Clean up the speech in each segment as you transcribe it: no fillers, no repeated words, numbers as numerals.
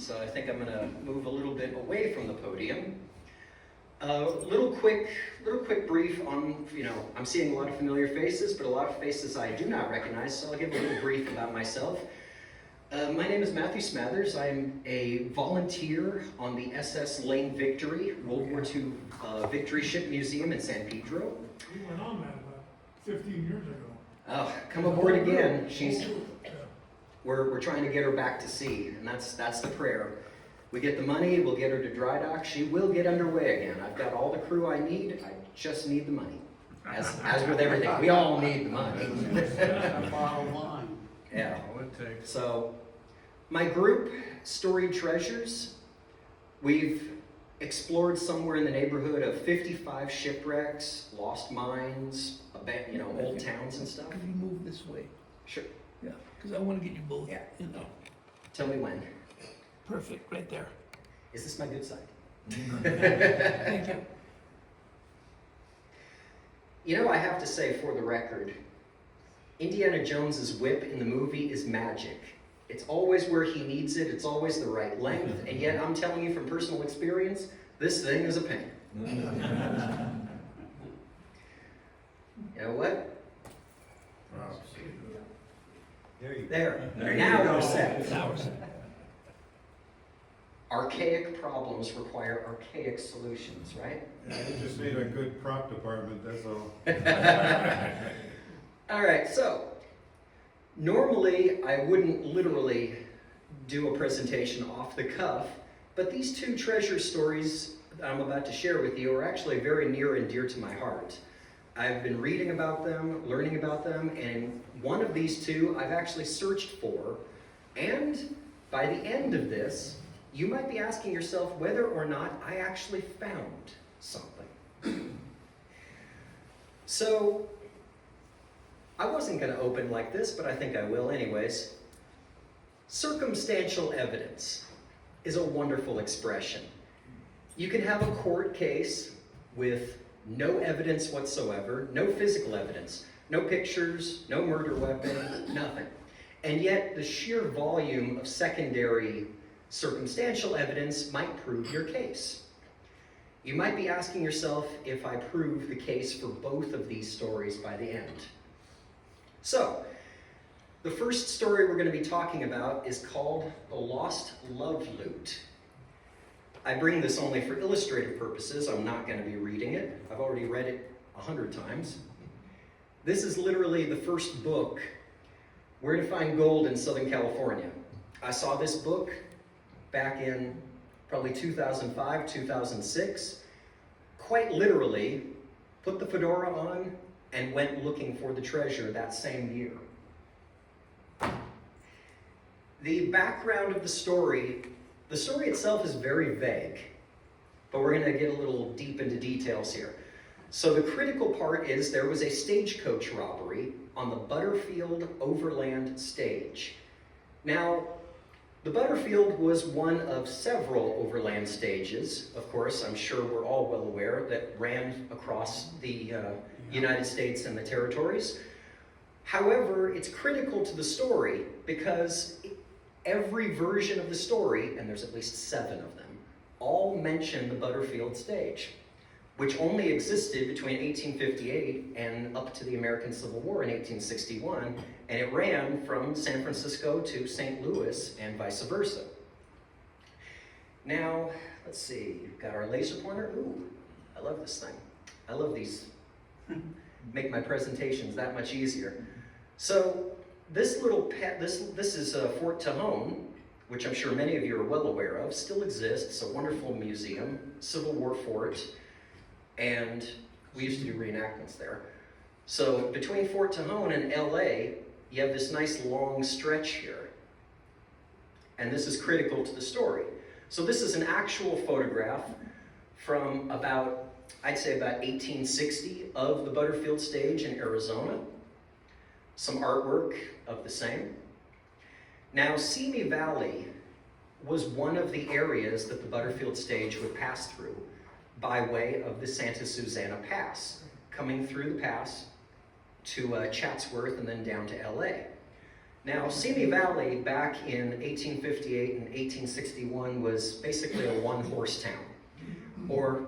so I think I'm going to move a little bit away from the podium. Little quick brief on, I'm seeing a lot of familiar faces, but a lot of faces I do not recognize, so I'll give a little brief about myself. My name is Mathew Smathers. I'm a volunteer on the SS Lane Victory, World War II Victory Ship Museum in San Pedro. We went on that about 15 years ago. Oh, come aboard again. We're trying to get her back to sea, and that's the prayer. We get the money, we'll get her to dry dock, she will get underway again. I've got all the crew I need, I just need the money. As with everything, we all need the money. Bottom line. Yeah. All it takes. So, my group, Storied Treasures, we've explored somewhere in the neighborhood of 55 shipwrecks, lost mines, old towns and stuff. Can you move this way? Sure. Yeah, because I want to get you both. Yeah. You know. Tell me when. Perfect, right there. Is this my good side? Thank you. I have to say for the record, Indiana Jones's whip in the movie is magic. It's always where he needs it, it's always the right length, and yet I'm telling you from personal experience, this thing is a pain. You know what? There. Now we're set. Archaic problems require archaic solutions, right? Yeah, you just need a good prop department, that's all. All right, so normally I wouldn't literally do a presentation off the cuff, but these two treasure stories that I'm about to share with you are actually very near and dear to my heart. I've been reading about them, learning about them, and one of these two I've actually searched for, and by the end of this, you might be asking yourself whether or not I actually found something. So, I wasn't going to open like this, but I think I will anyways. Circumstantial evidence is a wonderful expression. You can have a court case with no evidence whatsoever, no physical evidence, no pictures, no murder weapon, nothing. And yet the sheer volume of secondary circumstantial evidence might prove your case. You might be asking yourself if I prove the case for both of these stories by the end. So, the first story we're going to be talking about is called The Lost Love Loot. I bring this only for illustrative purposes. I'm not going to be reading it. I've already read it 100 times. This is literally the first book, Where to Find Gold in Southern California. I saw this book back in probably 2005, 2006. Quite literally, put the fedora on and went looking for the treasure that same year. The background of the story itself is very vague, but we're going to get a little deep into details here. So the critical part is there was a stagecoach robbery on the Butterfield Overland stage. Now, the Butterfield was one of several overland stages, of course, I'm sure we're all well aware, that ran across the United States and the territories. However, it's critical to the story because every version of the story, and there's at least 7 of them, all mention the Butterfield stage, which only existed between 1858 and up to the American Civil War in 1861, and it ran from San Francisco to St. Louis and vice versa. Now, let's see, we've got our laser pointer. Ooh, I love this thing. I love these. Make my presentations that much easier. So, this little pet, this is Fort Tejon, which I'm sure many of you are well aware of, still exists, a wonderful museum, Civil War fort, and we used to do reenactments there. So between Fort Tejon and LA, you have this nice long stretch here. And this is critical to the story. So this is an actual photograph from I'd say about 1860 of the Butterfield stage in Arizona. Some artwork of the same. Now, Simi Valley was one of the areas that the Butterfield stage would pass through by way of the Santa Susana Pass, coming through the pass to Chatsworth and then down to LA. Now, Simi Valley back in 1858 and 1861 was basically a one-horse town, or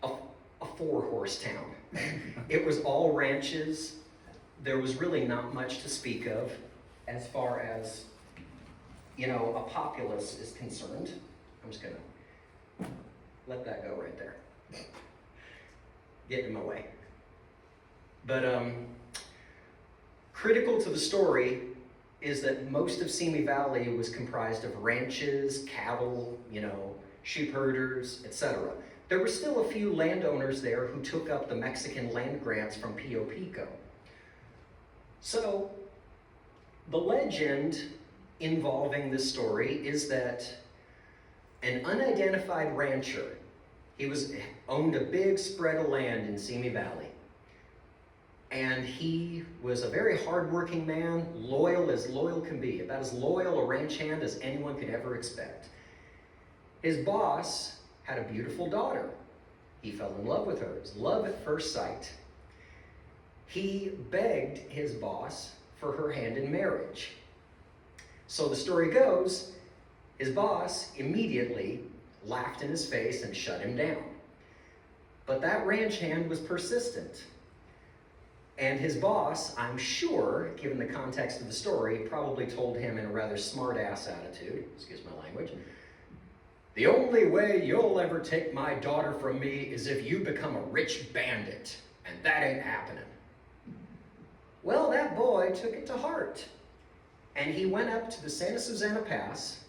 a four-horse town. It was all ranches. There was really not much to speak of as far as, you know, a populace is concerned. I'm just gonna let that go right there. Get in my way. But critical to the story is that most of Simi Valley was comprised of ranches, cattle, you know, sheep herders, etc. There were still a few landowners there who took up the Mexican land grants from Pio Pico. So, the legend involving this story is that an unidentified rancher, owned a big spread of land in Simi Valley. And he was a very hardworking man, loyal as loyal can be, about as loyal a ranch hand as anyone could ever expect. His boss had a beautiful daughter. He fell in love with her. It was love at first sight. He begged his boss for her hand in marriage. So the story goes, his boss immediately laughed in his face and shut him down. But that ranch hand was persistent. And his boss, I'm sure, given the context of the story, probably told him in a rather smart-ass attitude, excuse my language, "The only way you'll ever take my daughter from me is if you become a rich bandit, and that ain't happening." Well, that boy took it to heart, and he went up to the Santa Susana Pass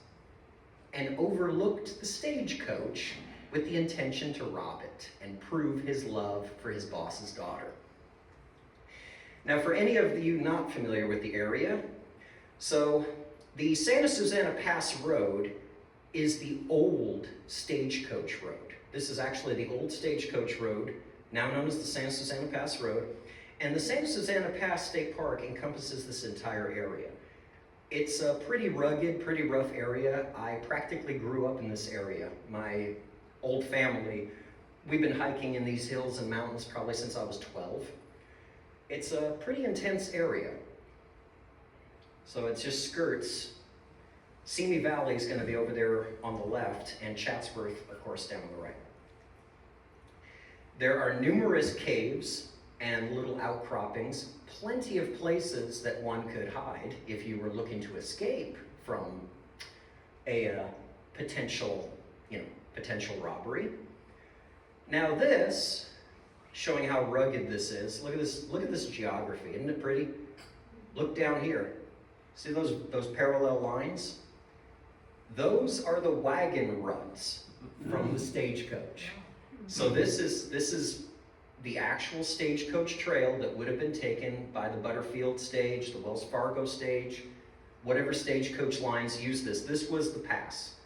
and overlooked the stagecoach with the intention to rob it and prove his love for his boss's daughter. Now, for any of you not familiar with the area, so the Santa Susana Pass Road is the old stagecoach road. This is actually the old stagecoach road, now known as the Santa Susana Pass Road. And the Santa Susana Pass State Park encompasses this entire area. It's a pretty rugged, pretty rough area. I practically grew up in this area. My old family, we've been hiking in these hills and mountains probably since I was 12. It's a pretty intense area. So it just skirts. Simi Valley is going to be over there on the left, and Chatsworth, of course, down on the right. There are numerous caves and little outcroppings, plenty of places that one could hide if you were looking to escape from a potential robbery. Now this, showing how rugged this is, look at this geography, isn't it pretty? Look down here. See those parallel lines? Those are the wagon ruts from the stagecoach. So this is the actual stagecoach trail that would have been taken by the Butterfield stage, the Wells Fargo stage, whatever stagecoach lines use this. This was the pass.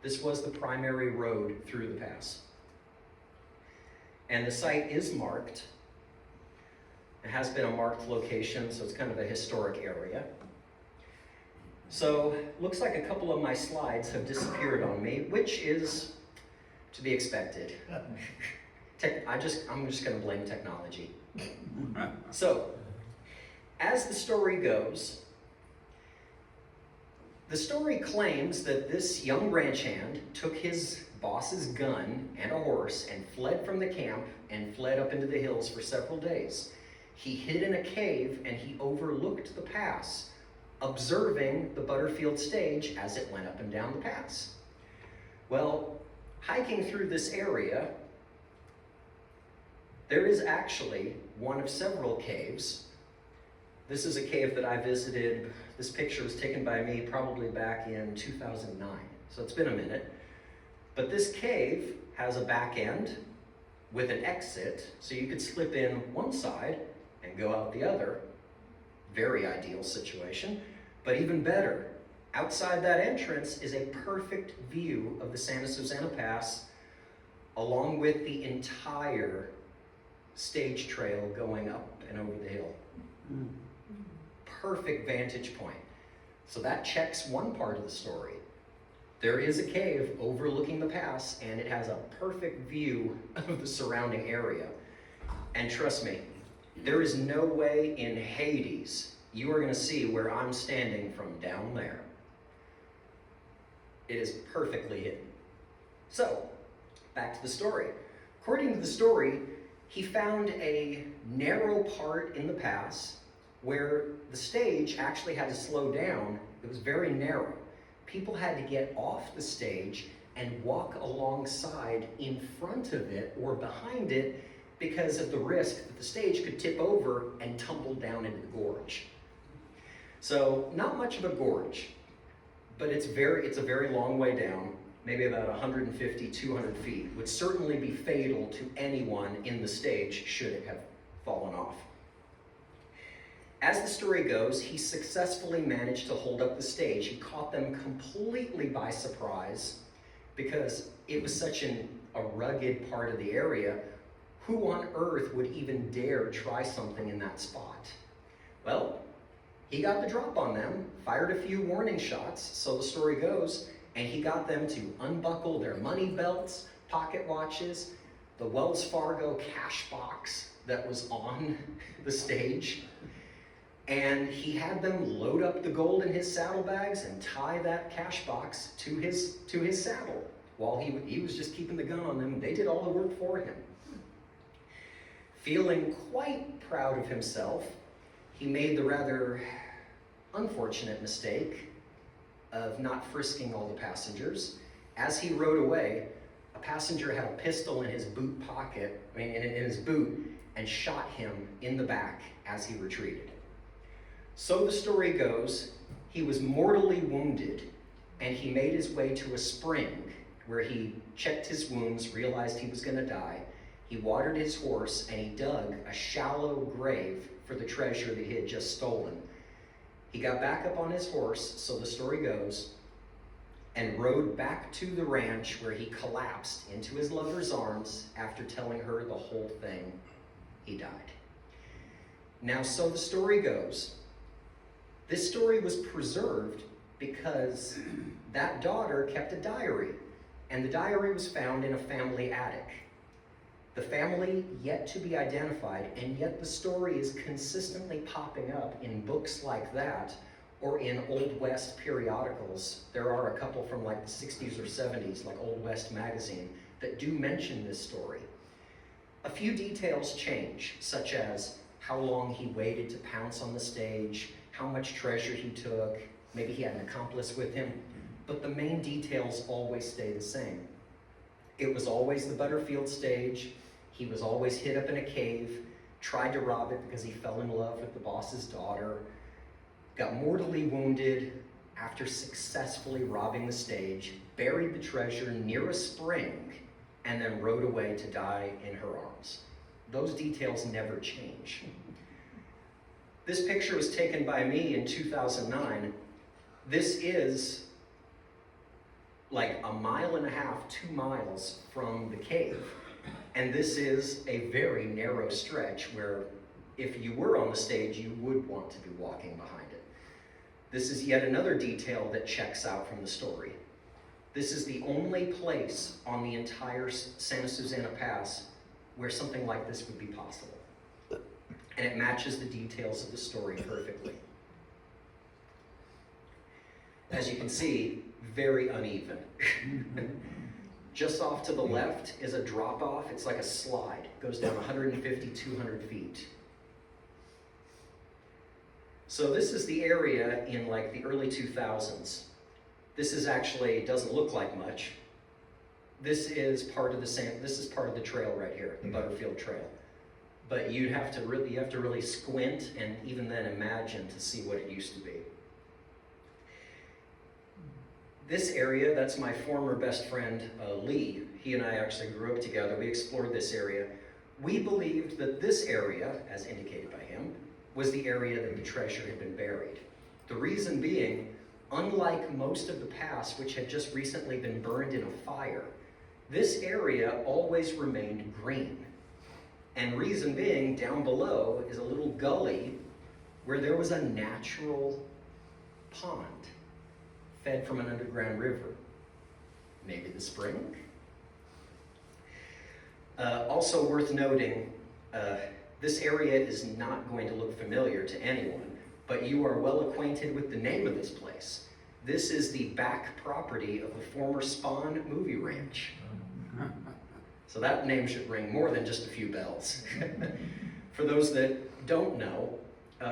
This was the primary road through the pass. And the site is marked. It has been a marked location, so it's kind of a historic area. So, looks like a couple of my slides have disappeared on me, which is to be expected. I'm just going to blame technology. So, as the story goes, the story claims that this young ranch hand took his boss's gun and a horse and fled from the camp and fled up into the hills for several days. He hid in a cave and he overlooked the pass, observing the Butterfield stage as it went up and down the pass. Well, hiking through this area, there is actually one of several caves. This is a cave that I visited. This picture was taken by me probably back in 2009, so it's been a minute. But this cave has a back end with an exit, so you could slip in one side and go out the other. Very ideal situation. But even better, outside that entrance is a perfect view of the Santa Susana Pass, along with the entire stage trail going up and over the hill. Perfect vantage point. So that checks one part of the story. There is a cave overlooking the pass, and it has a perfect view of the surrounding area. And trust me, there is no way in Hades you are going to see where I'm standing from down there. It is perfectly hidden. So, back to the story. According to the story, he found a narrow part in the pass where the stage actually had to slow down. It was very narrow. People had to get off the stage and walk alongside in front of it or behind it because of the risk that the stage could tip over and tumble down into the gorge. So not much of a gorge, but it's a very long way down, maybe about 150, 200 feet. Would certainly be fatal to anyone in the stage should it have fallen off. As the story goes, he successfully managed to hold up the stage. He caught them completely by surprise because it was such a rugged part of the area. Who on earth would even dare try something in that spot? Well, he got the drop on them, fired a few warning shots, so the story goes, and he got them to unbuckle their money belts, pocket watches, the Wells Fargo cash box that was on the stage, and he had them load up the gold in his saddlebags and tie that cash box to his saddle. While he was just keeping the gun on them, they did all the work for him. Feeling quite proud of himself, he made the rather unfortunate mistake of not frisking all the passengers. As he rode away, a passenger had a pistol in his boot pocket, in his boot, and shot him in the back as he retreated. So the story goes, he was mortally wounded, and he made his way to a spring where he checked his wounds, realized he was going to die. He watered his horse, and he dug a shallow grave for the treasure that he had just stolen. He got back up on his horse, so the story goes, and rode back to the ranch where he collapsed into his lover's arms after telling her the whole thing. He died. Now, so the story goes, this story was preserved because that daughter kept a diary, and the diary was found in a family attic. The family yet to be identified, and yet the story is consistently popping up in books like that or in Old West periodicals. There are a couple from like the 60s or 70s, like Old West magazine, that do mention this story. A few details change, such as how long he waited to pounce on the stage, how much treasure he took, maybe he had an accomplice with him, but the main details always stay the same. It was always the Butterfield stage. He was always hid up in a cave, tried to rob it because he fell in love with the boss's daughter, got mortally wounded after successfully robbing the stage, buried the treasure near a spring, and then rode away to die in her arms. Those details never change. This picture was taken by me in 2009. This is like 1.5 miles, 2 miles from the cave. And this is a very narrow stretch where if you were on the stage, you would want to be walking behind it. This is yet another detail that checks out from the story. This is the only place on the entire Santa Susana Pass where something like this would be possible. And it matches the details of the story perfectly. As you can see, very uneven. Just off to the left is a drop-off. It's like a slide. It goes down 150, 200 feet. So this is the area in like the early 2000s. This is actually, doesn't look like much. This is part of the trail right here, the Butterfield Trail. But you have to really squint and even then imagine to see what it used to be. This area, that's my former best friend, Lee. He and I actually grew up together. We explored this area. We believed that this area, as indicated by him, was the area that the treasure had been buried. The reason being, unlike most of the pass, which had just recently been burned in a fire, this area always remained green. And reason being, down below is a little gully where there was a natural pond fed from an underground river. Maybe the spring? Also worth noting, this area is not going to look familiar to anyone, but you are well acquainted with the name of this place. This is the back property of the former Spawn movie ranch. So that name should ring more than just a few bells. For those that don't know,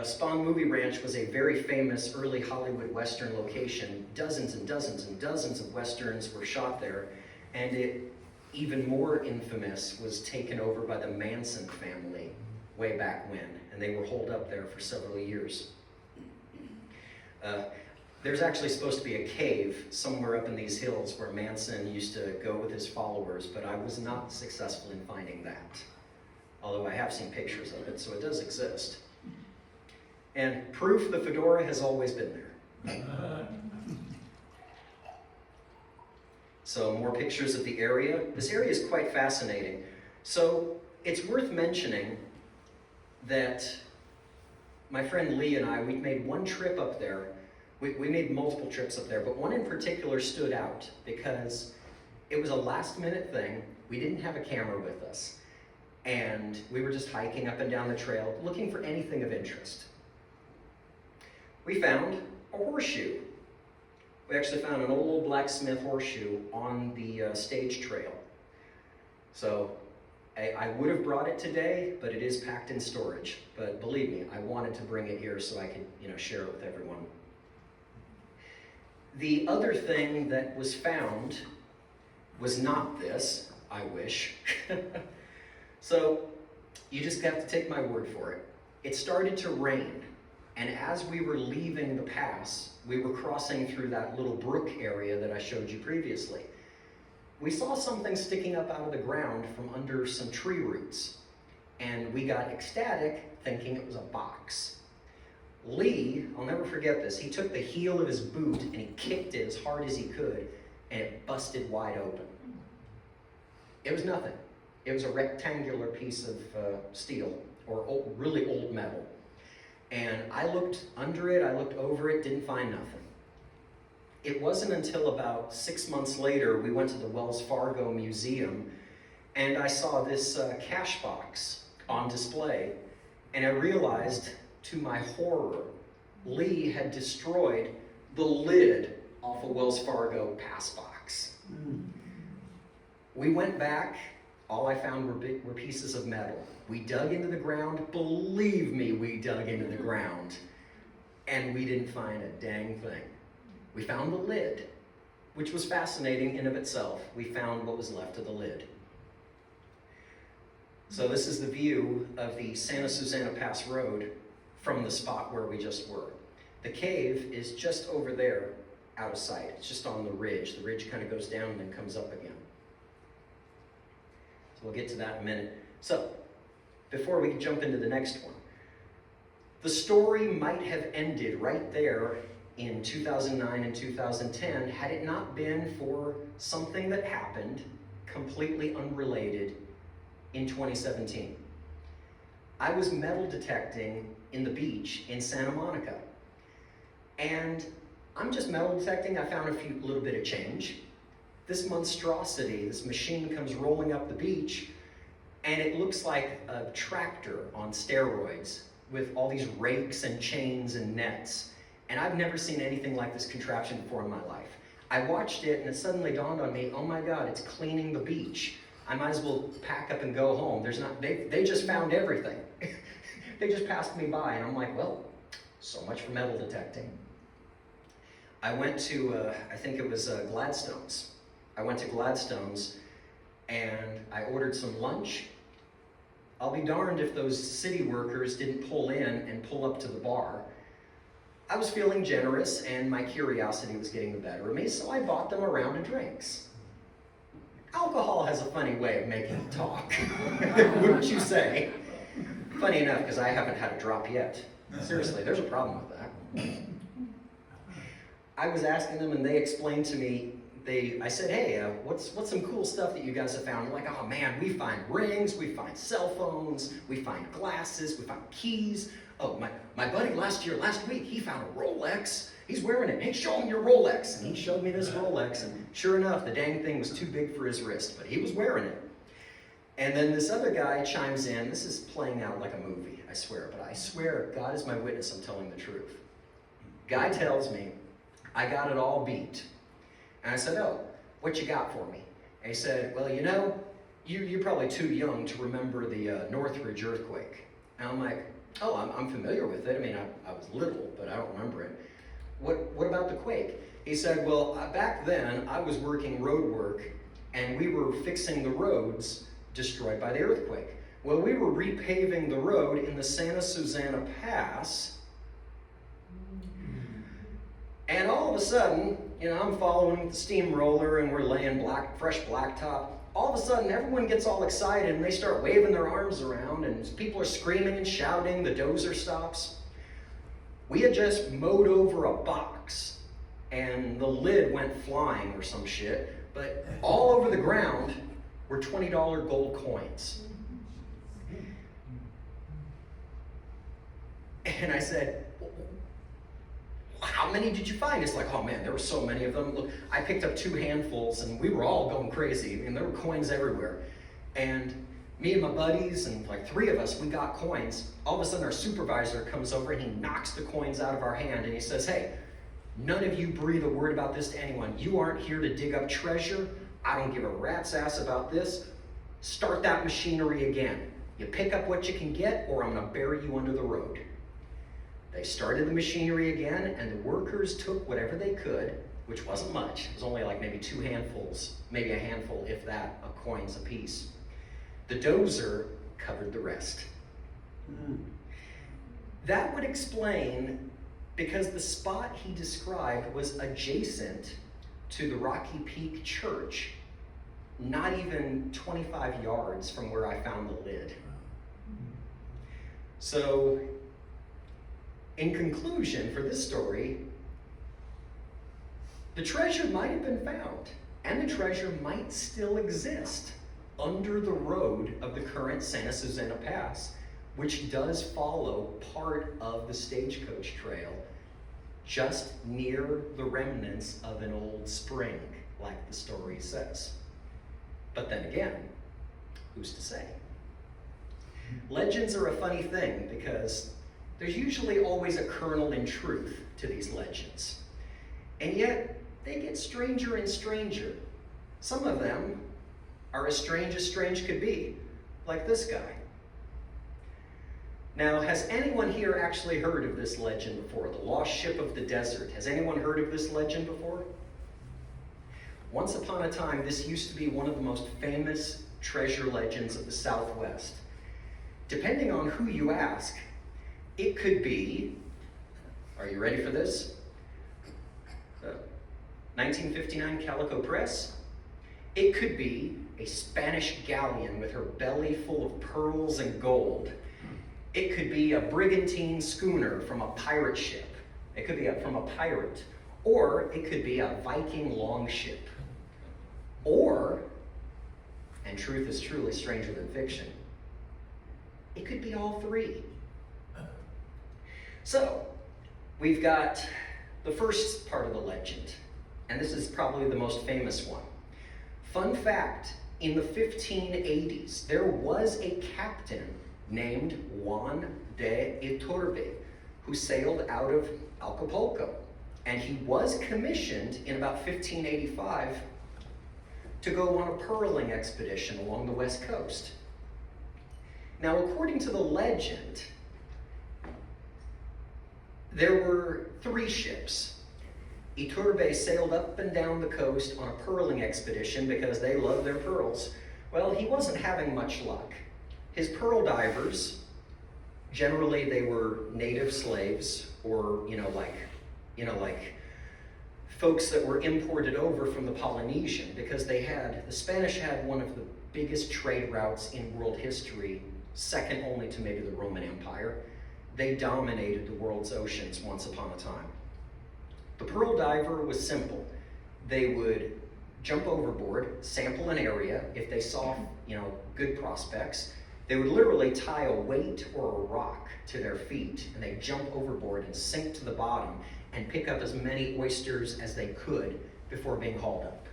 Spawn Movie Ranch was a very famous early Hollywood Western location. Dozens and dozens and dozens of Westerns were shot there, and it, even more infamous, was taken over by the Manson family way back when, and they were holed up there for several years. There's actually supposed to be a cave somewhere up in these hills where Manson used to go with his followers, but I was not successful in finding that. Although I have seen pictures of it, so it does exist. And proof the fedora has always been there. So more pictures of the area. This area is quite fascinating. So it's worth mentioning that my friend Lee and I, we made one trip up there. We made multiple trips up there, but one in particular stood out because it was a last-minute thing. We didn't have a camera with us, and we were just hiking up and down the trail looking for anything of interest. We found a horseshoe. We actually found an old blacksmith horseshoe on the stage trail. So I would have brought it today, but it is packed in storage. But believe me, I wanted to bring it here so I could, share it with everyone. The other thing that was found was not this, I wish. So you just have to take my word for it. It started to rain, and as we were leaving the pass, we were crossing through that little brook area that I showed you previously. We saw something sticking up out of the ground from under some tree roots, and we got ecstatic thinking it was a box. Lee, I'll never forget this, he took the heel of his boot and he kicked it as hard as he could, and it busted wide open. It was nothing. It was a rectangular piece of steel, or really old metal. And I looked under it, I looked over it, didn't find nothing. It wasn't until about 6 months later, we went to the Wells Fargo Museum, and I saw this cash box on display, and I realized, to my horror, Lee had destroyed the lid off a Wells Fargo pass box. We went back, all I found were pieces of metal. We dug into the ground, believe me, we dug into the ground, and we didn't find a dang thing. We found the lid, which was fascinating in of itself. We found what was left of the lid. So this is the view of the Santa Susana Pass Road from the spot where we just were. The cave is just over there, out of sight. It's just on the ridge. The ridge kind of goes down and then comes up again. So we'll get to that in a minute. So, before we jump into the next one, the story might have ended right there in 2009 and 2010 had it not been for something that happened completely unrelated in 2017. I was metal detecting in the beach in Santa Monica, and I'm just metal detecting. I found a little bit of change. This monstrosity, this machine comes rolling up the beach, and it looks like a tractor on steroids with all these rakes and chains and nets. And I've never seen anything like this contraption before in my life. I watched it, and it suddenly dawned on me, oh my God, it's cleaning the beach. I might as well pack up and go home. They just found everything. They just passed me by, and I'm like, well, so much for metal detecting. I went to, I think it was Gladstone's. I went to Gladstone's, and I ordered some lunch. I'll be darned if those city workers didn't pull in and pull up to the bar. I was feeling generous, and my curiosity was getting the better of me, so I bought them a round of drinks. Alcohol has a funny way of making you talk, wouldn't you say? Funny enough, because I haven't had a drop yet. Seriously, there's a problem with that. I was asking them, and they explained to me, I said, hey, what's some cool stuff that you guys have found? They're like, oh man, we find rings, we find cell phones, we find glasses, we find keys. Oh, my buddy last week, he found a Rolex. He's wearing it. Hey, show him your Rolex. And he showed me this Rolex, and sure enough, the dang thing was too big for his wrist, but he was wearing it. And then this other guy chimes in. This is playing out like a movie. I swear, but I swear, God is my witness, I'm telling the truth. Guy tells me, I got it all beat. And I said, oh, what you got for me? And he said, well, you know, you're probably too young to remember the Northridge earthquake. And I'm like, oh, I'm familiar with it. I mean, I was little, but I don't remember it. What about the quake? He said, well, back then I was working road work and we were fixing the roads destroyed by the earthquake. Well, we were repaving the road in the Santa Susana Pass, and all of a sudden, you know, I'm following with the steamroller and we're laying fresh blacktop. All of a sudden, everyone gets all excited and they start waving their arms around and people are screaming and shouting, the dozer stops. We had just mowed over a box and the lid went flying or some shit, but all over the ground were $20 gold coins. And I said, how many did you find? It's like, oh man, there were so many of them. Look, I picked up 2 handfuls and we were all going crazy. And there were coins everywhere. And me and my buddies and like 3 of us, we got coins. All of a sudden our supervisor comes over and he knocks the coins out of our hand and he says, hey, none of you breathe a word about this to anyone. You aren't here to dig up treasure. I don't give a rat's ass about this. Start that machinery again. You pick up what you can get or I'm gonna bury you under the road. They started the machinery again, and the workers took whatever they could, which wasn't much. It was only like maybe 2 handfuls, maybe a handful, if that, of coins apiece. The dozer covered the rest. That would explain, because the spot he described was adjacent to the Rocky Peak Church, not even 25 yards from where I found the lid. So, in conclusion, for this story, the treasure might have been found, and the treasure might still exist under the road of the current Santa Susana Pass, which does follow part of the Stagecoach Trail, just near the remnants of an old spring, like the story says. But then again, who's to say? Legends are a funny thing because there's usually always a kernel in truth to these legends. And yet, they get stranger and stranger. Some of them are as strange could be, like this guy. Now, has anyone here actually heard of this legend before? The Lost Ship of the Desert. Has anyone heard of this legend before? Once upon a time, this used to be one of the most famous treasure legends of the Southwest. Depending on who you ask, it could be, are you ready for this? 1959 Calico Press. It could be a Spanish galleon with her belly full of pearls and gold. It could be a brigantine schooner from a pirate ship. It could be from a pirate. Or it could be a Viking longship. Or, and truth is truly stranger than fiction, it could be all 3. So, we've got the first part of the legend, and this is probably the most famous one. Fun fact, in the 1580s, there was a captain named Juan de Iturbe who sailed out of Acapulco, and he was commissioned in about 1585 to go on a pearling expedition along the west coast. Now, according to the legend, there were 3 ships. Iturbe sailed up and down the coast on a pearling expedition because they loved their pearls. Well, he wasn't having much luck. His pearl divers, generally they were native slaves or, like folks that were imported over from the Polynesian because the Spanish had one of the biggest trade routes in world history, second only to maybe the Roman Empire. They dominated the world's oceans once upon a time. The pearl diver was simple. They would jump overboard, sample an area. If they saw, good prospects, they would literally tie a weight or a rock to their feet, and they'd jump overboard and sink to the bottom and pick up as many oysters as they could before being hauled up.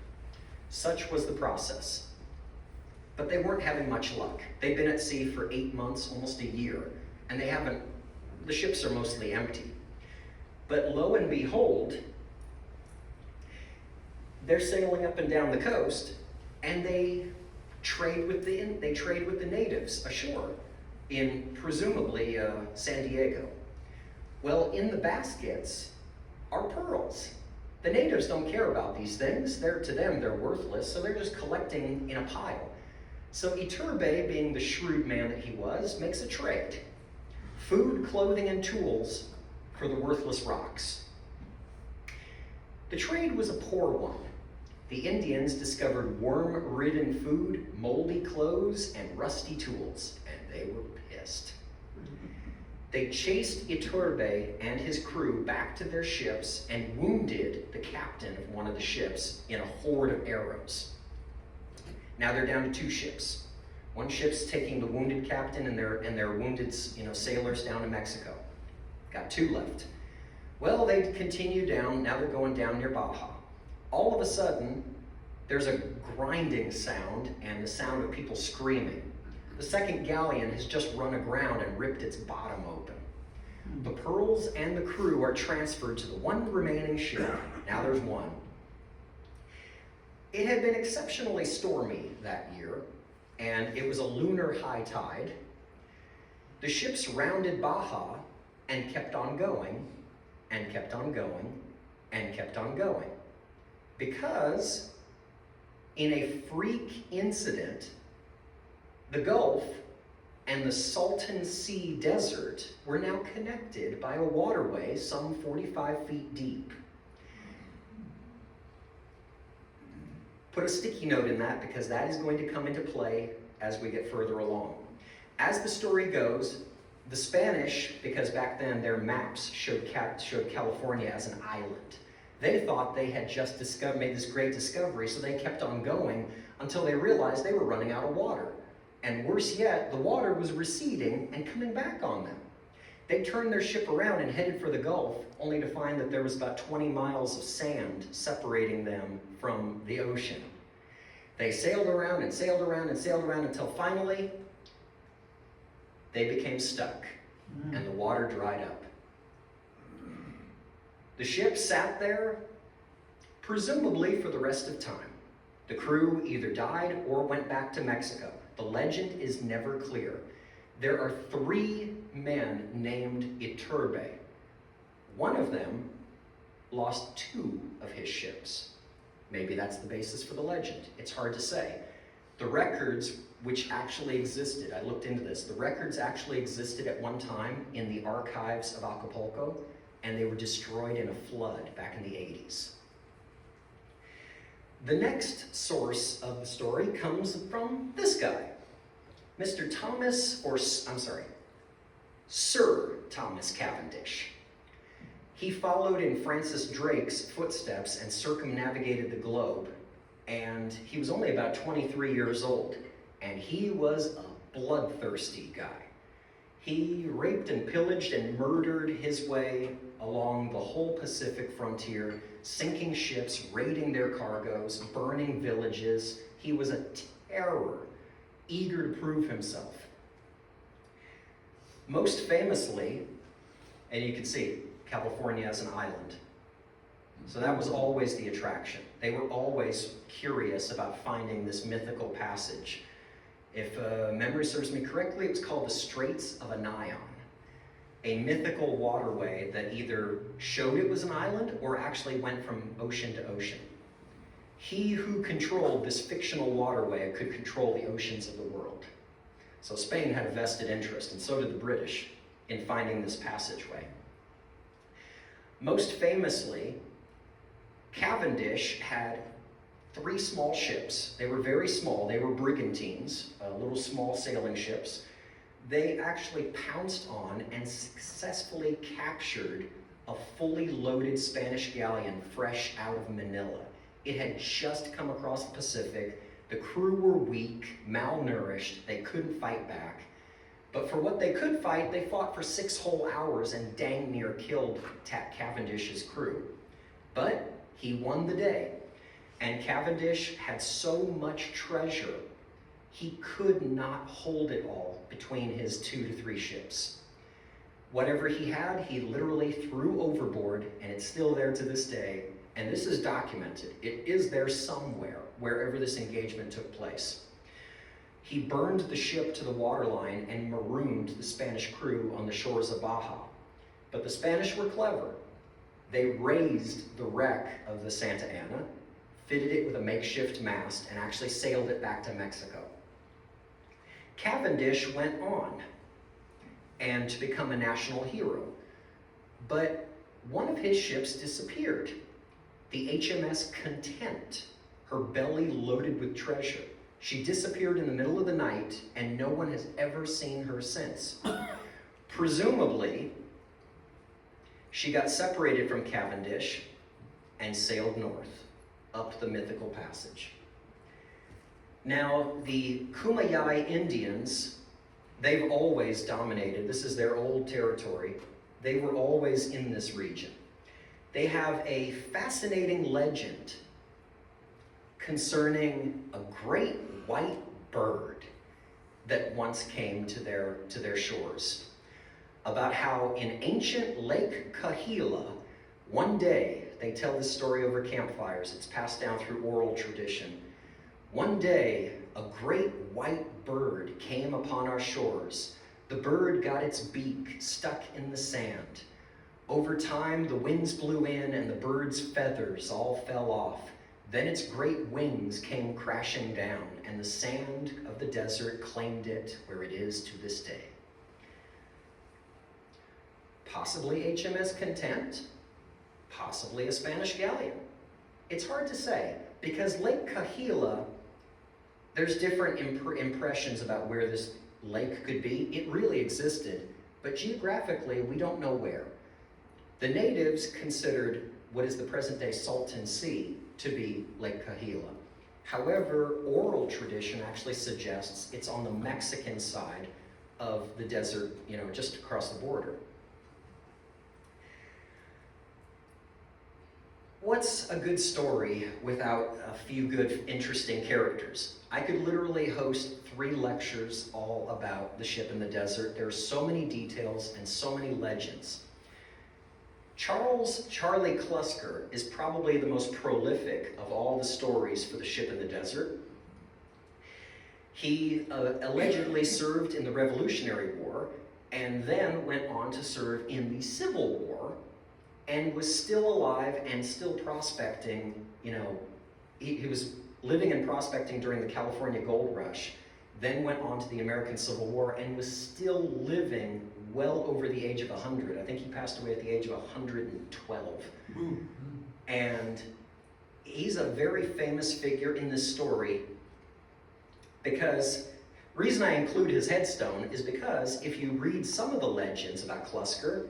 Such was the process. But they weren't having much luck. They'd been at sea for 8 months, almost a year, and the ships are mostly empty. But lo and behold, they're sailing up and down the coast, and they trade with the natives ashore in presumably San Diego. Well, in the baskets are pearls. The natives don't care about these things. To them, they're worthless, so they're just collecting in a pile. So Iturbe, being the shrewd man that he was, makes a trade. Food, clothing, and tools for the worthless rocks. The trade was a poor one. The Indians discovered worm-ridden food, moldy clothes, and rusty tools, and they were pissed. They chased Iturbe and his crew back to their ships and wounded the captain of one of the ships in a horde of arrows. Now they're down to 2 ships. One ship's taking the wounded captain and their wounded sailors down to Mexico. Got 2 left. Well, they continue down. Now they're going down near Baja. All of a sudden, there's a grinding sound and the sound of people screaming. The second galleon has just run aground and ripped its bottom open. The pearls and the crew are transferred to the one remaining ship. Now there's 1. It had been exceptionally stormy that year, and it was a lunar high tide. The ships rounded Baja and kept on going, and kept on going, and kept on going. Because in a freak incident, the Gulf and the Salton Sea Desert were now connected by a waterway some 45 feet deep. Put a sticky note in that, because that is going to come into play as we get further along. As the story goes, the Spanish, because back then their maps showed California as an island, they thought they had just made this great discovery, so they kept on going until they realized they were running out of water. And worse yet, the water was receding and coming back on them. They turned their ship around and headed for the Gulf, only to find that there was about 20 miles of sand separating them from the ocean. They sailed around and sailed around and sailed around until finally they became stuck and the water dried up. The ship sat there, presumably for the rest of time. The crew either died or went back to Mexico. The legend is never clear. There are 3 men named Iturbe. One of them lost 2 of his ships. Maybe that's the basis for the legend. It's hard to say. The records which actually existed, I looked into this, the records actually existed at one time in the archives of Acapulco, and they were destroyed in a flood back in the 80s. The next source of the story comes from this guy, Sir Thomas Cavendish. He followed in Francis Drake's footsteps and circumnavigated the globe, and he was only about 23 years old, and he was a bloodthirsty guy. He raped and pillaged and murdered his way along the whole Pacific frontier, sinking ships, raiding their cargoes, burning villages. He was a terror, eager to prove himself. Most famously, and you can see California as an island. So that was always the attraction. They were always curious about finding this mythical passage. If memory serves me correctly, it was called the Straits of Anion, a mythical waterway that either showed it was an island or actually went from ocean to ocean. He who controlled this fictional waterway could control the oceans of the world. So Spain had a vested interest, and so did the British, in finding this passageway. Most famously, Cavendish had 3 small ships. They were very small. They were brigantines, little small sailing ships. They actually pounced on and successfully captured a fully loaded Spanish galleon fresh out of Manila. It had just come across the Pacific. The crew were weak, malnourished. They couldn't fight back. But for what they could fight, they fought for 6 whole hours and dang near killed Cavendish's crew. But he won the day. And Cavendish had so much treasure, he could not hold it all between his 2 to 3 ships. Whatever he had, he literally threw overboard, and it's still there to this day. And this is documented. It is there somewhere, wherever this engagement took place. He burned the ship to the waterline and marooned the Spanish crew on the shores of Baja. But the Spanish were clever. They raised the wreck of the Santa Ana, fitted it with a makeshift mast, and actually sailed it back to Mexico. Cavendish went on and to become a national hero. But one of his ships disappeared. The HMS Content, her belly loaded with treasure. She disappeared in the middle of the night, and no one has ever seen her since. Presumably, she got separated from Cavendish and sailed north, up the mythical passage. Now, the Kumeyaay Indians, they've always dominated. This is their old territory. They were always in this region. They have a fascinating legend concerning a great white bird that once came to their shores. About how in ancient Lake Kahila, one day, they tell this story over campfires, it's passed down through oral tradition. One day, a great white bird came upon our shores. The bird got its beak stuck in the sand. Over time, the winds blew in and the bird's feathers all fell off. Then its great wings came crashing down, and the sand of the desert claimed it where it is to this day. Possibly HMS Content, possibly a Spanish galleon. It's hard to say, because Lake Kahila, there's different impressions about where this lake could be. It really existed, but geographically, we don't know where. The natives considered what is the present-day Salton Sea to be Lake Kahila. However, oral tradition actually suggests it's on the Mexican side of the desert, just across the border. What's a good story without a few good, interesting characters? I could literally host 3 lectures all about the ship in the desert. There are so many details and so many legends. Charlie Klusker is probably the most prolific of all the stories for the ship in the desert. He allegedly served in the Revolutionary War and then went on to serve in the Civil War and was still alive and still prospecting. He was living and prospecting during the California Gold Rush, then went on to the American Civil War and was still living well over the age of 100. I think he passed away at the age of 112. And he's a very famous figure in this story because the reason I include his headstone is because if you read some of the legends about Klusker,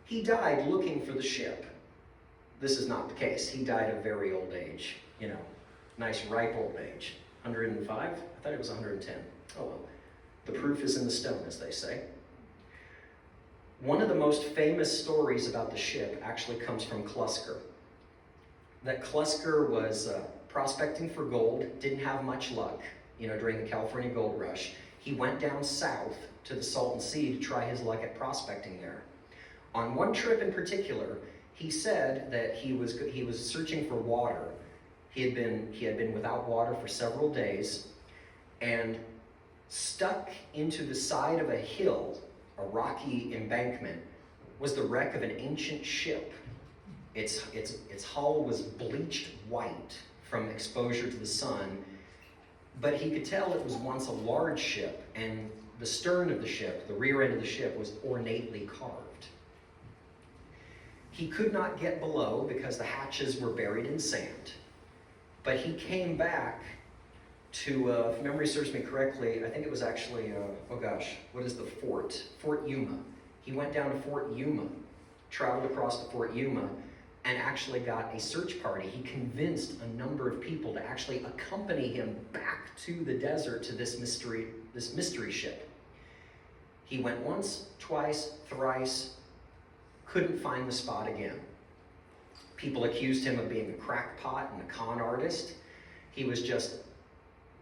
he died looking for the ship. This is not the case. He died at a very old age, nice ripe old age. 105? I thought it was 110. Oh well. The proof is in the stone, as they say. One of the most famous stories about the ship actually comes from Klusker. That Klusker was prospecting for gold, didn't have much luck, during the California Gold Rush. He went down south to the Salton Sea to try his luck at prospecting there. On one trip in particular, he said that he was searching for water. He had been without water for several days, and stuck into the side of a hill, a rocky embankment, was the wreck of an ancient ship. Its hull was bleached white from exposure to the sun, but he could tell it was once a large ship, and the stern of the ship, the rear end of the ship, was ornately carved. He could not get below because the hatches were buried in sand, but he came back to, if memory serves me correctly, I think it was actually, what is the fort? Fort Yuma. He went down to Fort Yuma, traveled across to Fort Yuma, and actually got a search party. He convinced a number of people to actually accompany him back to the desert to this mystery ship. He went once, twice, thrice, couldn't find the spot again. People accused him of being a crackpot and a con artist. He was just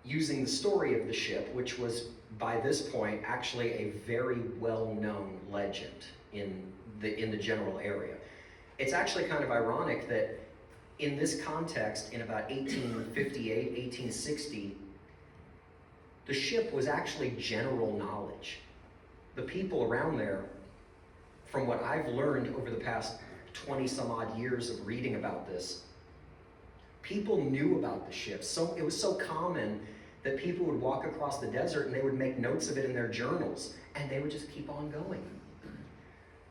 using the story of the ship, which was by this point actually a very well-known legend. in the general area. It's actually kind of ironic that in this context, in about 1858, 1860, the ship was actually general knowledge. The people around there, from what I've learned over the past 20 some odd years of reading about this, people knew about the ship. So it was so common that people would walk across the desert and they would make notes of it in their journals, and they would just keep on going.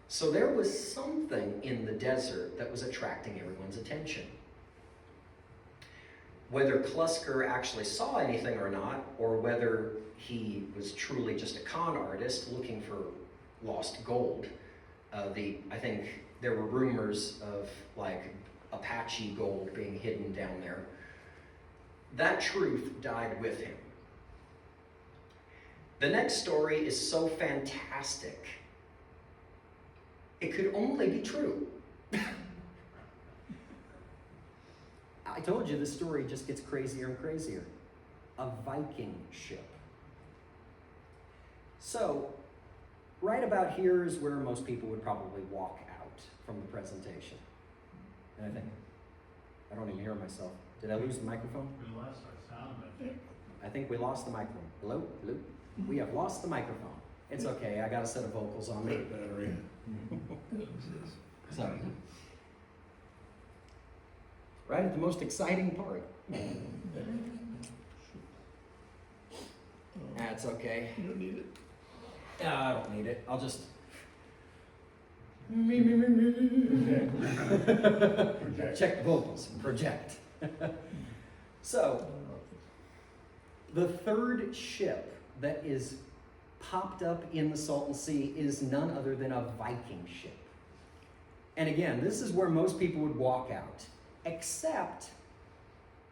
So there was something in the desert that was attracting everyone's attention. Whether Klusker actually saw anything or not, or whether he was truly just a con artist looking for lost gold, I think there were rumors of like Apache gold being hidden down there. That truth died with him. The next story is so fantastic, it could only be true. I told you this story just gets crazier and crazier. A Viking ship. So, right about here is where most people would probably walk out from the presentation. And I don't even hear myself. Did I lose the microphone? We lost our sound, I think. I think we lost the microphone. Hello? Hello? We have lost the microphone. It's okay, I got a set of vocals on me. Battery. Sorry. Right at the most exciting part. That's okay. You don't need it. I don't need it. I'll just. Check the vocals. Project. So, the third ship that is popped up in the Salton Sea is none other than a Viking ship. And again, this is where most people would walk out, except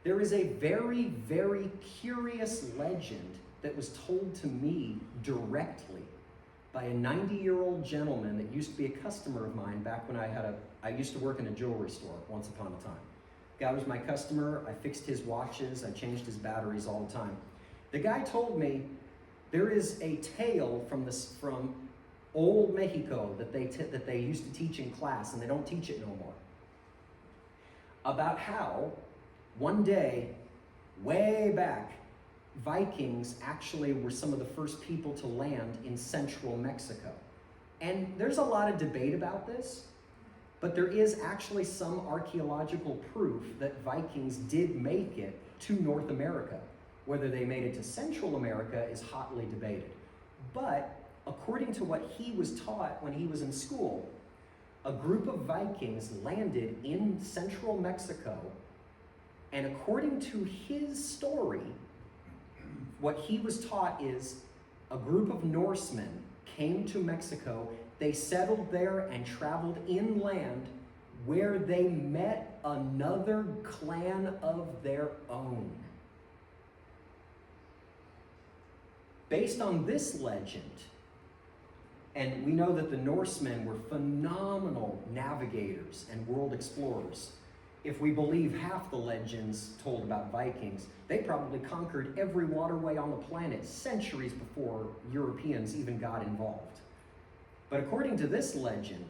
there is a very, very curious legend that was told to me directly by a 90-year-old gentleman that used to be a customer of mine back when I used to work in a jewelry store once upon a time. Guy was my customer, I fixed his watches, I changed his batteries all the time. The guy told me there is a tale from old Mexico that they used to teach in class, and they don't teach it no more, about how one day, way back, Vikings actually were some of the first people to land in central Mexico. And there's a lot of debate about this, but there is actually some archaeological proof that Vikings did make it to North America. Whether they made it to Central America is hotly debated. But according to what he was taught when he was in school, a group of Vikings landed in central Mexico, and according to his story, what he was taught is a group of Norsemen came to Mexico, they settled there and traveled inland where they met another clan of their own. Based on this legend, and we know that the Norsemen were phenomenal navigators and world explorers. If we believe half the legends told about Vikings, they probably conquered every waterway on the planet centuries before Europeans even got involved. But according to this legend,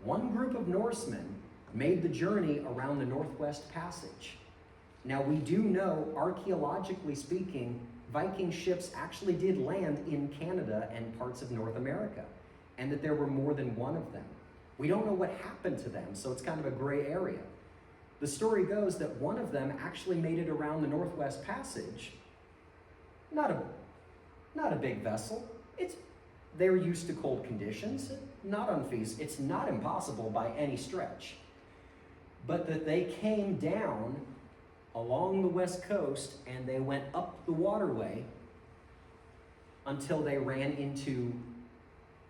one group of Norsemen made the journey around the Northwest Passage. Now we do know, archaeologically speaking, Viking ships actually did land in Canada and parts of North America, and that there were more than one of them. We don't know what happened to them, so it's kind of a gray area. The story goes that one of them actually made it around the Northwest Passage. Not a big vessel. They were used to cold conditions, not unfeasible. It's not impossible by any stretch. But that they came down along the west coast and they went up the waterway until they ran into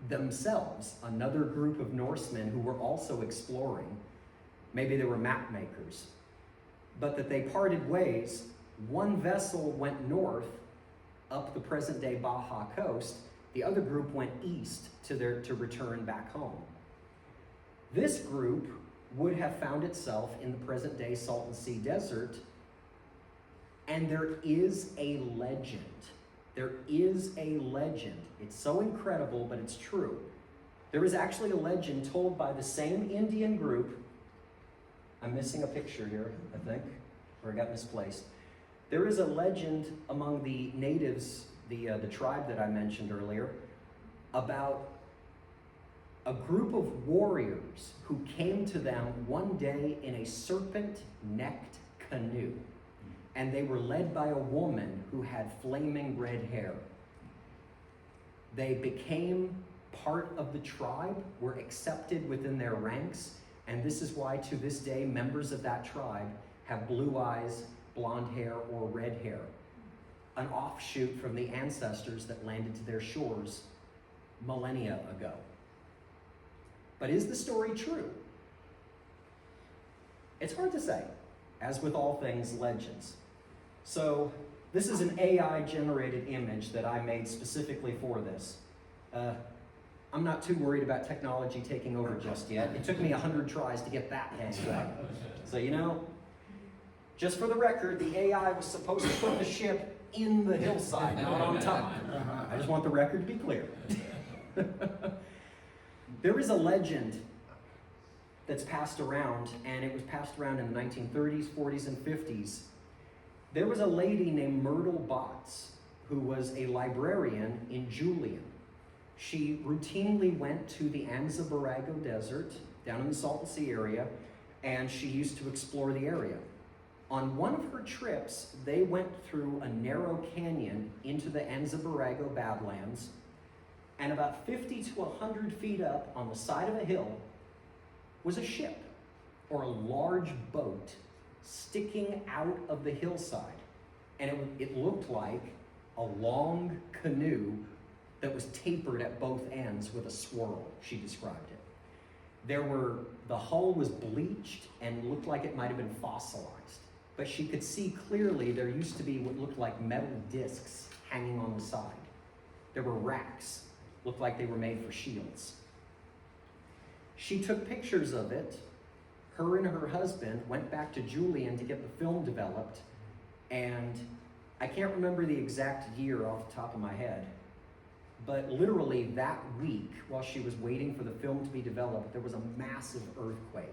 themselves, another group of Norsemen who were also exploring. Maybe they were map makers. But that they parted ways. One vessel went north up the present-day Baja coast. The other group went east to return back home. This group would have found itself in the present-day Salton Sea Desert, and there is a legend. There is a legend. It's so incredible, but it's true. There is actually a legend told by the same Indian group. I'm missing a picture here, I think, or I got misplaced. There is a legend among the natives, the tribe that I mentioned earlier, about a group of warriors who came to them one day in a serpent-necked canoe. And they were led by a woman who had flaming red hair. They became part of the tribe, were accepted within their ranks, and this is why to this day members of that tribe have blue eyes, blonde hair, or red hair, an offshoot from the ancestors that landed to their shores millennia ago. But is the story true? It's hard to say, as with all things legends. So this is an AI-generated image that I made specifically for this. I'm not too worried about technology taking over just yet. It took me 100 tries to get that hanged up. So, you know, just for the record, the AI was supposed to put the ship in the hillside, not on top. I just want the record to be clear. There is a legend that's passed around, and it was passed around in the 1930s, 40s, and 50s. There was a lady named Myrtle Botts who was a librarian in Julian. She routinely went to the Anza-Borrego Desert down in the Salton Sea area, and she used to explore the area. On one of her trips, they went through a narrow canyon into the Anza-Borrego Badlands, and about 50 to 100 feet up on the side of a hill was a ship, or a large boat, sticking out of the hillside. And it looked like a long canoe that was tapered at both ends with a swirl, she described it. The hull was bleached and looked like it might have been fossilized. But she could see clearly there used to be what looked like metal discs hanging on the side. There were racks, looked like they were made for shields. She took pictures of it. Her and her husband went back to Julian to get the film developed, and I can't remember the exact year off the top of my head, but literally that week, while she was waiting for the film to be developed, there was a massive earthquake.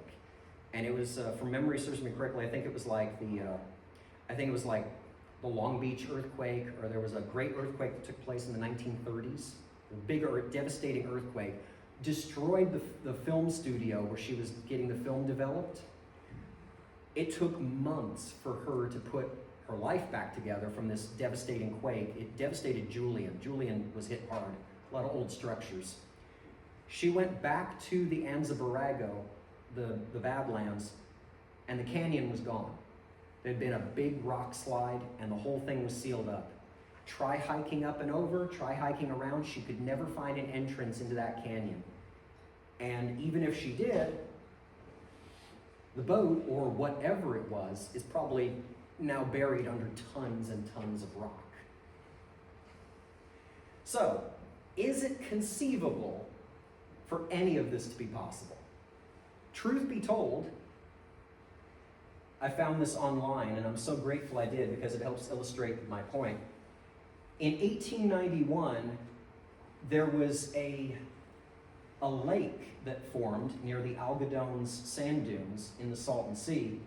And it was, from memory serves me correctly, I think it was like the Long Beach earthquake, or there was a great earthquake that took place in the 1930s, a big, devastating earthquake, destroyed the film studio where she was getting the film developed. It took months for her to put her life back together from this devastating quake. It devastated Julian. Julian was hit hard, a lot of old structures. She went back to the Anza-Borrego, the Badlands, and the canyon was gone. There'd been a big rock slide, and the whole thing was sealed up. Try hiking up and over, try hiking around, she could never find an entrance into that canyon. And even if she did, the boat, or whatever it was, is probably now buried under tons and tons of rock. So, is it conceivable for any of this to be possible? Truth be told, I found this online, and I'm so grateful I did because it helps illustrate my point. In 1891, there was a lake that formed near the Algodones sand dunes in the Salton Sea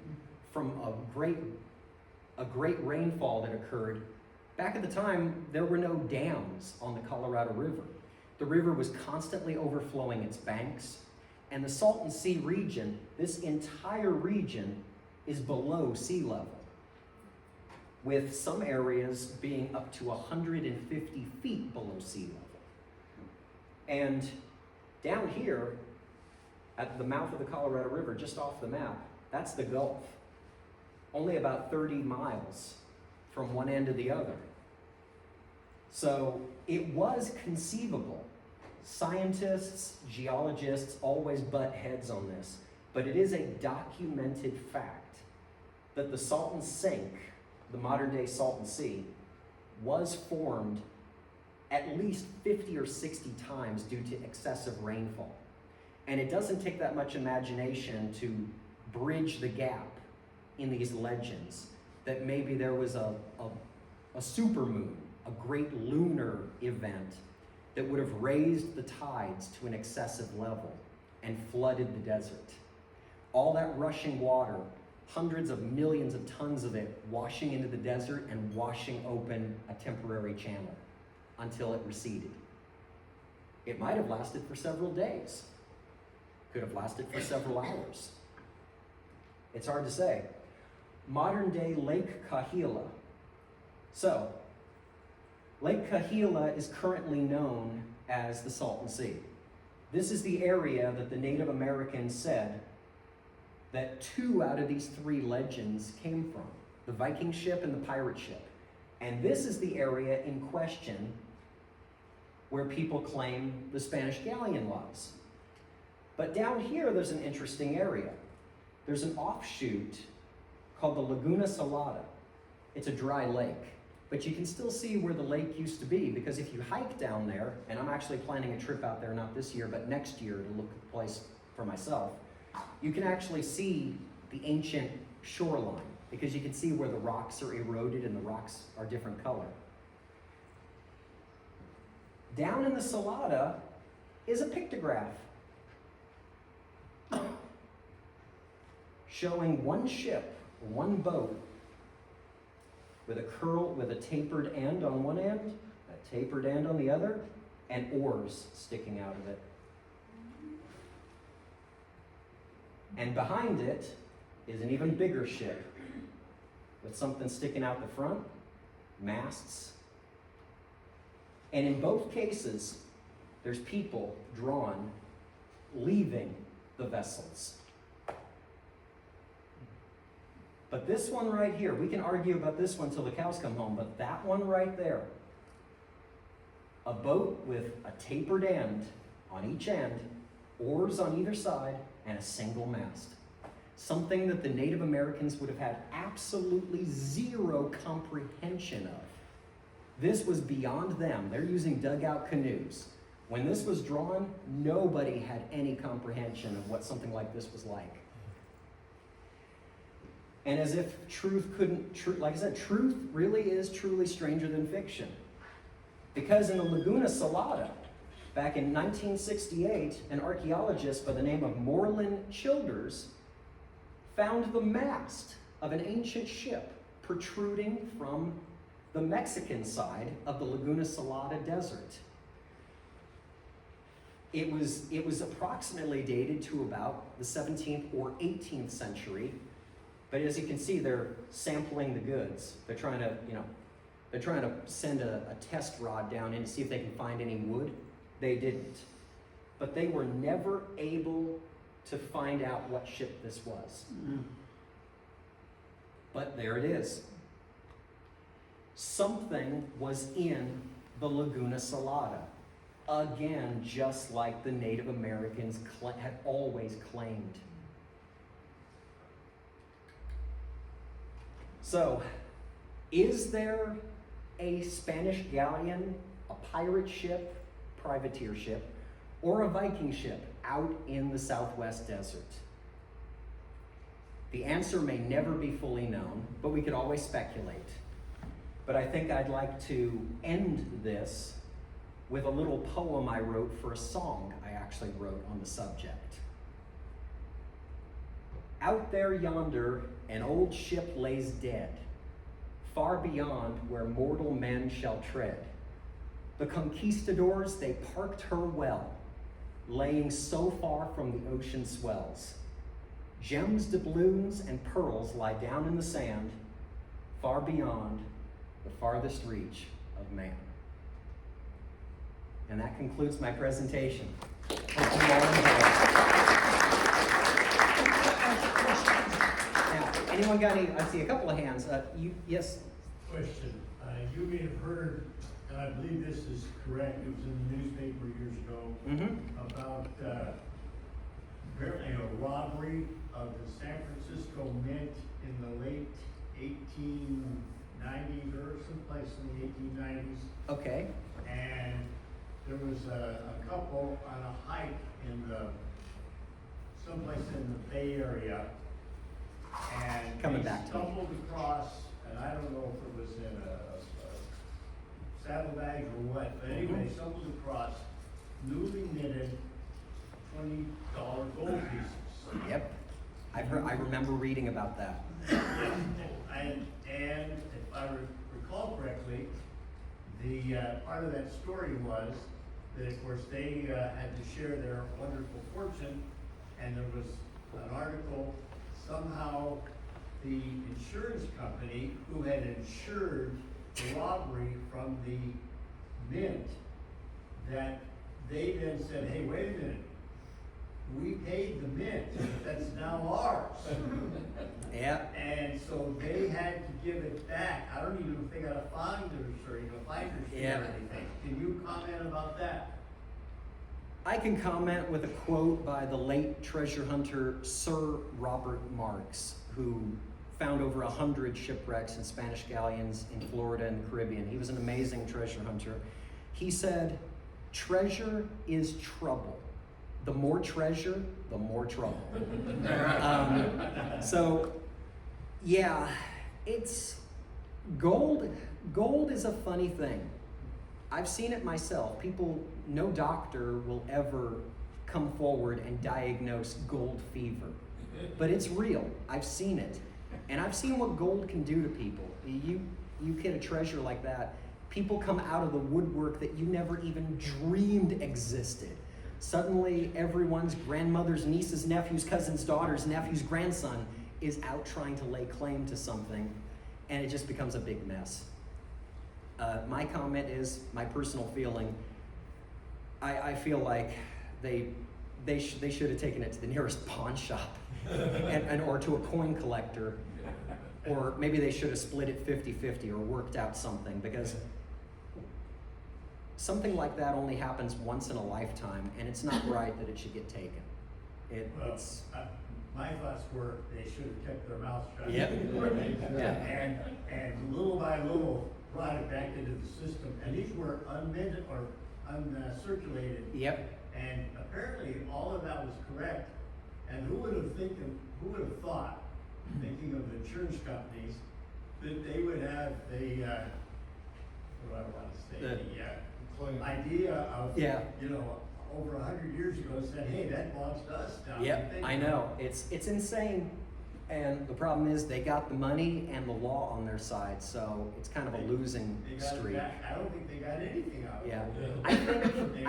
from a great rainfall that occurred. Back at the time, there were no dams on the Colorado River. The river was constantly overflowing its banks, and the Salton Sea region, this entire region, is below sea level, with some areas being up to 150 feet below sea level. And down here, at the mouth of the Colorado River, just off the map, that's the Gulf. Only about 30 miles from one end to the other. So it was conceivable. Scientists, geologists always butt heads on this, but it is a documented fact that the Salton Sink, the modern day Salton Sea, was formed at least 50 or 60 times due to excessive rainfall. And it doesn't take that much imagination to bridge the gap in these legends that maybe there was a supermoon, a great lunar event that would have raised the tides to an excessive level and flooded the desert. All that rushing water, hundreds of millions of tons of it washing into the desert and washing open a temporary channel until it receded. It might have lasted for several days. Could have lasted for several hours. It's hard to say. Modern day Lake Kahila. So, Lake Kahila is currently known as the Salton Sea. This is the area that the Native Americans said that 2 out of these 3 legends came from, the Viking ship and the pirate ship. And this is the area in question where people claim the Spanish galleon lies. But down here, there's an interesting area. There's an offshoot called the Laguna Salada. It's a dry lake, but you can still see where the lake used to be, because if you hike down there, and I'm actually planning a trip out there, not this year, but next year to look at the place for myself, you can actually see the ancient shoreline, because you can see where the rocks are eroded and the rocks are different color. Down in the Salada is a pictograph showing one ship, one boat, with a tapered end on one end, a tapered end on the other, and oars sticking out of it. And behind it is an even bigger ship with something sticking out the front, masts. And in both cases, there's people drawn leaving the vessels. But this one right here, we can argue about this one till the cows come home, but that one right there, a boat with a tapered end on each end, oars on either side, and a single mast. Something that the Native Americans would have had absolutely zero comprehension of. This was beyond them. They're using dugout canoes. When this was drawn, nobody had any comprehension of what something like this was like. And as if like I said, truth really is truly stranger than fiction. Because in the Laguna Salada, back in 1968, an archaeologist by the name of Moreland Childers found the mast of an ancient ship protruding from the Mexican side of the Laguna Salada Desert. It was approximately dated to about the 17th or 18th century. But as you can see, they're sampling the goods. They're trying to send a test rod down in to see if they can find any wood. They didn't. But they were never able to find out what ship this was. But there it is. Something was in the Laguna Salada. Again, just like the Native Americans had always claimed. So, is there a Spanish galleon, a pirate ship, privateer ship, or a Viking ship out in the Southwest desert? The answer may never be fully known, but we could always speculate. But I think I'd like to end this with a little poem I wrote for a song I actually wrote on the subject. Out there yonder, an old ship lays dead, far beyond where mortal men shall tread. The conquistadors, they parked her well, laying so far from the ocean swells. Gems, doubloons, and pearls lie down in the sand, far beyond the farthest reach of man. And that concludes my presentation. Hope you all enjoy. Now, anyone got any? I see a couple of hands. Yes. Question, you may have heard, and I believe this is correct, it was in the newspaper years ago, about apparently a robbery of the San Francisco Mint in the late 1890s or someplace in the 1890s. Okay. And there was a couple on a hike in someplace in the Bay Area, and Coming they back to me. stumbled across, and I don't know if it was in saddlebags or what, but anyway, stumbled across newly minted $20 gold pieces. Yep. I remember reading about that. And if I recall correctly, the part of that story was that, of course, they had to share their wonderful fortune, and there was an article, somehow the insurance company who had insured the robbery from the mint, that they then said, hey, wait a minute, we paid the mint, that's now ours. Yeah. And so they had to give it back. I don't even know if they got a finder's fee Yeah. or anything. Can you comment about that? I can comment with a quote by the late treasure hunter Sir Robert Marks, who found over 100 shipwrecks and Spanish galleons in Florida and the Caribbean. He was an amazing treasure hunter. He said, treasure is trouble. The more treasure, the more trouble. So, yeah, it's gold. Gold is a funny thing. I've seen it myself. No doctor will ever come forward and diagnose gold fever, but it's real. I've seen it, and I've seen what gold can do to people. You get a treasure like that, people come out of the woodwork that you never even dreamed existed. Suddenly, everyone's grandmother's niece's nephew's cousin's daughter's nephew's grandson is out trying to lay claim to something, and it just becomes a big mess. My comment is, my personal feeling, I feel like they should have taken it to the nearest pawn shop or to a coin collector, or maybe they should have split it 50-50 or worked out something, because something like that only happens once in a lifetime, and it's not right that it should get taken. My thoughts were they should have kept their mouths shut. Yep. Yeah. And little by little brought it back into the system. And these were unminted or uncirculated. Yep. And apparently all of that was correct. And who would have thought, thinking of the insurance companies, that they would have the what do I want to say? The idea of, over 100 years ago said, hey, that belongs to us now. Yep, I know. It's insane. And the problem is they got the money and the law on their side, so it's kind of a losing They got it streak. back. I don't think they got anything out of Yeah. it.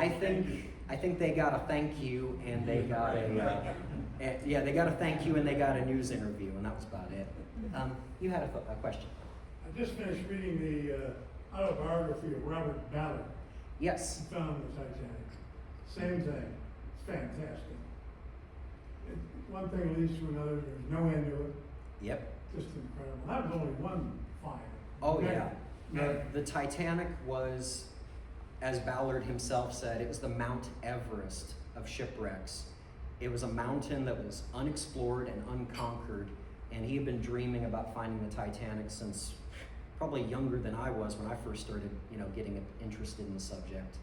I think they got a thank you, and they got they got a thank you, and they got a news interview, and that was about it. You had a question. I just finished reading the autobiography of Robert Ballard, Yes. who found the Titanic. Same thing. It's fantastic. One thing leads to another. There's no end to it. Yep. Just incredible. That was only one fire. Oh yeah. Many. The Titanic was, as Ballard himself said, it was the Mount Everest of shipwrecks. It was a mountain that was unexplored and unconquered, and he had been dreaming about finding the Titanic since probably younger than I was when I first started, getting interested in the subject.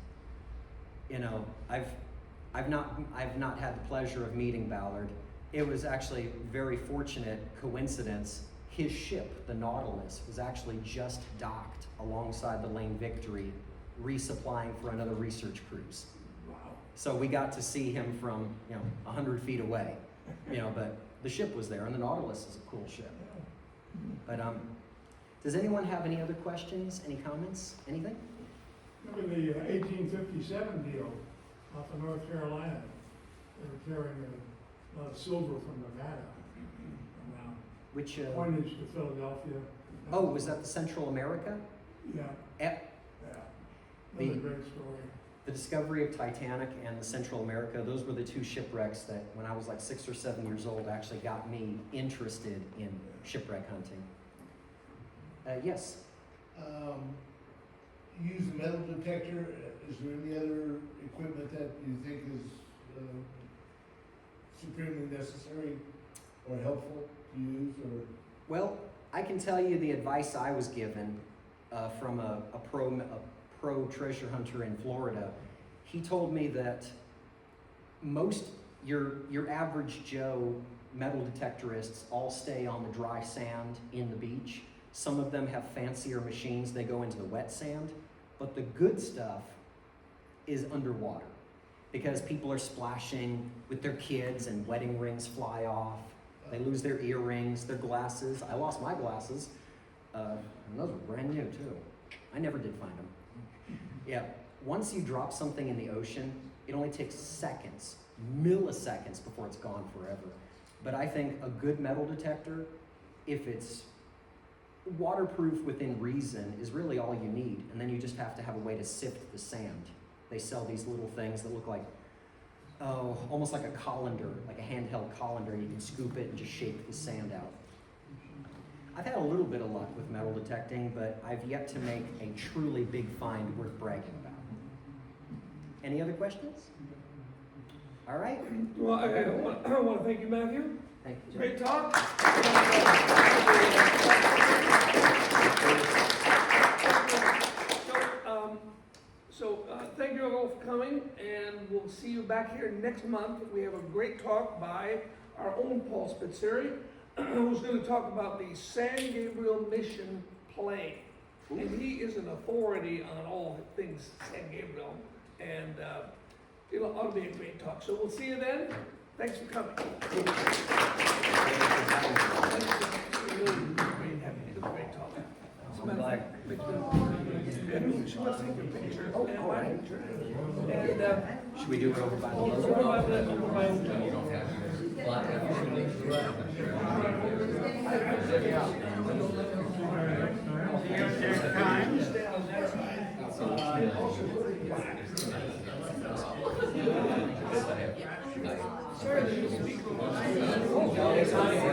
I've not had the pleasure of meeting Ballard. It was actually a very fortunate coincidence. His ship, the Nautilus, was actually just docked alongside the Lane Victory, resupplying for another research cruise. Wow. So we got to see him from 100 feet away, but the ship was there, and the Nautilus is a cool ship. But does anyone have any other questions, any comments, anything? Remember the 1857 deal off of North Carolina? They were carrying a lot of silver from Nevada around. Which, Pointage to Philadelphia. was that the Central America? Yeah. Yeah. Another The- great story. The discovery of Titanic and the Central America, those were the two shipwrecks that when I was like 6 or 7 years old actually got me interested in shipwreck hunting. Yes? You use a metal detector. Is there any other equipment that you think is supremely necessary or helpful to use? Or Well, I can tell you the advice I was given from a pro treasure hunter in Florida. He told me that your average Joe metal detectorists all stay on the dry sand in the beach. Some of them have fancier machines. They go into the wet sand. But the good stuff is underwater because people are splashing with their kids and wedding rings fly off. They lose their earrings, their glasses. I lost my glasses. And those were brand new too. I never did find them. Yeah, once you drop something in the ocean, it only takes seconds, milliseconds before it's gone forever. But I think a good metal detector, if it's waterproof within reason, is really all you need. And then you just have to have a way to sift the sand. They sell these little things that look like, oh, almost like a colander, like a handheld colander. You can scoop it and just shake the sand out. I've had a little bit of luck with metal detecting, but I've yet to make a truly big find worth bragging about. Any other questions? All right. Well, I want to thank you, Matthew. Thank you, Jim. Great talk. So, thank you all for coming, and we'll see you back here next month. We have a great talk by our own Paul Spitzeri, who's going to talk about the San Gabriel Mission plane. And he is an authority on all things San Gabriel, and it ought to be a great talk. So we'll see you then. Thanks for coming. Great talk. I'm glad. She wants to take a picture. Oh, all right. And, Should we do it over by the logo? Sorry.